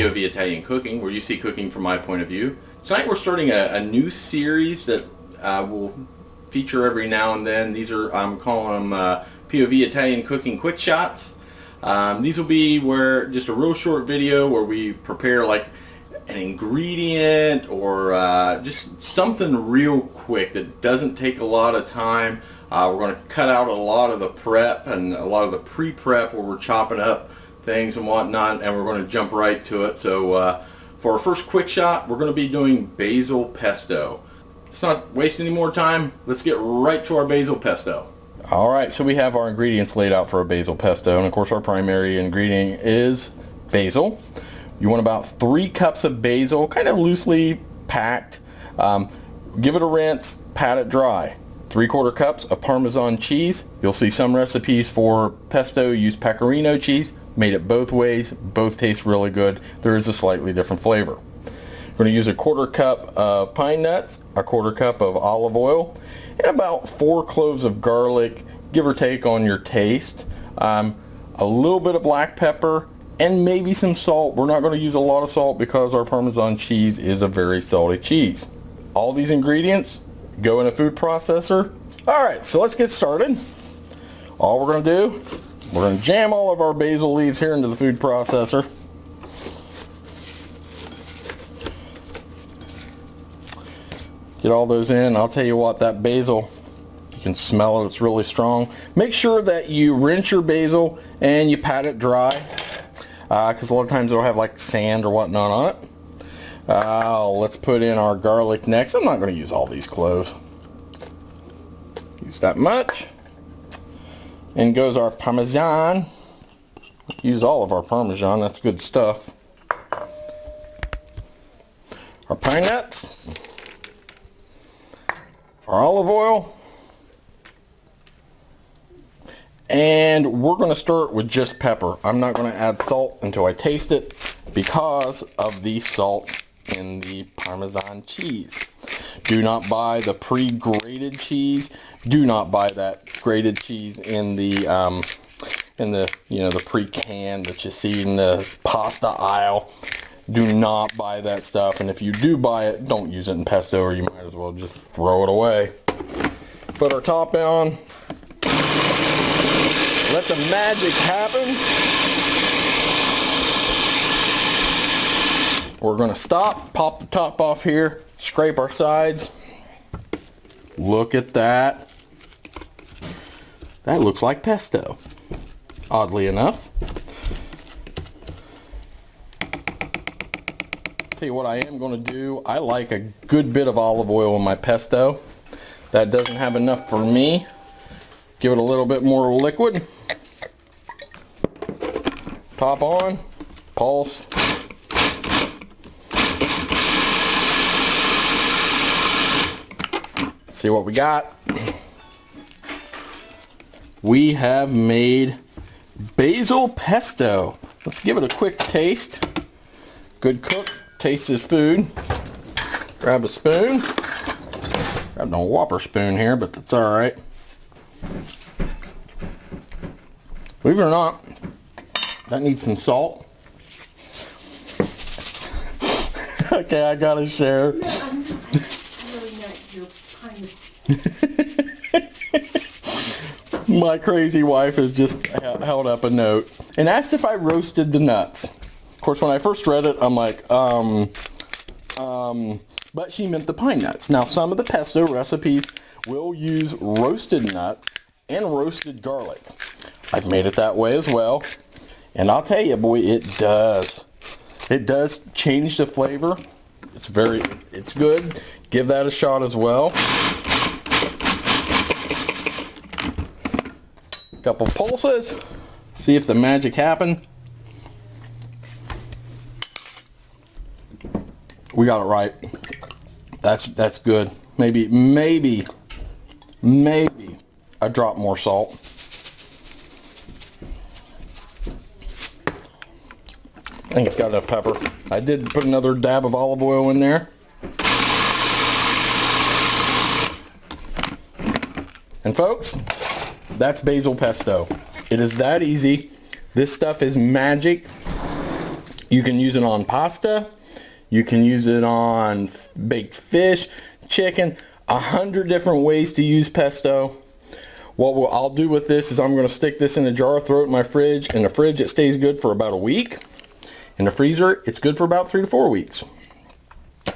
POV Italian Cooking, where you see cooking from my point of view. Tonight we're starting a new series that will feature every now and then. These are, I'm calling them POV Italian Cooking Quick Shots. These will be where just a real short video where we prepare like an ingredient or just something real quick that doesn't take a lot of time. We're going to cut out a lot of the prep and a lot of the pre-prep where we're chopping up things and whatnot, and we're going to jump right to it. So for our first quick shot, we're going to be doing basil pesto. Let's not waste any more time. Let's get right to our basil pesto. Alright, so we have our ingredients laid out for a basil pesto, and of course our primary ingredient is basil. You want about 3 cups of basil, kind of loosely packed. Give it a rinse, pat it dry. 3/4 cups of Parmesan cheese. You'll see some recipes for pesto use pecorino cheese. Made it both ways, both taste really good. There is a slightly different flavor. We're going to use a 1/4 cup of pine nuts, a 1/4 cup of olive oil, and about 4 cloves of garlic, give or take on your taste. A little bit of black pepper, and maybe some salt. We're not going to use a lot of salt because our Parmesan cheese is a very salty cheese. All these ingredients go in a food processor. Alright, so let's get started. All we're going to do, we're going to jam all of our basil leaves here into the food processor. Get all those in. I'll tell you what, that basil, you can smell it, it's really strong. Make sure that you rinse your basil and you pat it dry, because a lot of times it'll have like sand or whatnot on it. Let's put in our garlic next. I'm not going to use all these cloves. Use that much. In goes our Parmesan. Use all of our Parmesan, that's good stuff. Our pine nuts. Our olive oil. And we're going to start with just pepper. I'm not going to add salt until I taste it because of the salt in the Parmesan cheese. Do not buy the pre-grated cheese. Do not buy that grated cheese in the the pre-canned that you see in the pasta aisle. Do not buy that stuff, and if you do buy it, don't use it in pesto, or you might as well just throw it away. Put our top on. Let the magic happen. We're going to stop, pop the top off here, scrape our sides. Look at that. That looks like pesto, oddly enough. Tell you what I am going to do. I like a good bit of olive oil in my pesto. That doesn't have enough for me. Give it a little bit more liquid. Top on, pulse. See what we got. We have made basil pesto. Let's give it a quick taste. Good cook tastes his food. Grab a spoon. Grab no Whopper spoon here, but that's all right. Believe it or not, that needs some salt. Okay, I gotta share. No, I'm just really not your kind of... My crazy wife has just held up a note and asked if I roasted the nuts. Of course, when I first read it, I'm like, but she meant the pine nuts. Now, some of the pesto recipes will use roasted nuts and roasted garlic. I've made it that way as well. And I'll tell you, boy, it does. It does change the flavor. It's good. Give that a shot as well. Couple pulses. See if the magic happened. We got it right. That's good. Maybe a drop more salt. I think it's got enough pepper. I did put another dab of olive oil in there. And folks, that's basil pesto. It is that easy. This stuff is magic. You can use it on pasta. You can use it on baked fish, chicken, 100 different ways to use pesto. What I'll do with this is I'm going to stick this in a jar, throw it in my fridge. In the fridge, it stays good for about a week. In the freezer, it's good for about 3 to 4 weeks.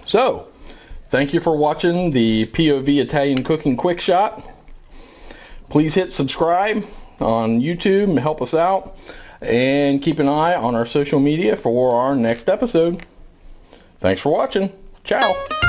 So, thank you for watching the POV Italian Cooking Quick Shot. Please hit subscribe on YouTube and help us out. And keep an eye on our social media for our next episode. Thanks for watching. Ciao.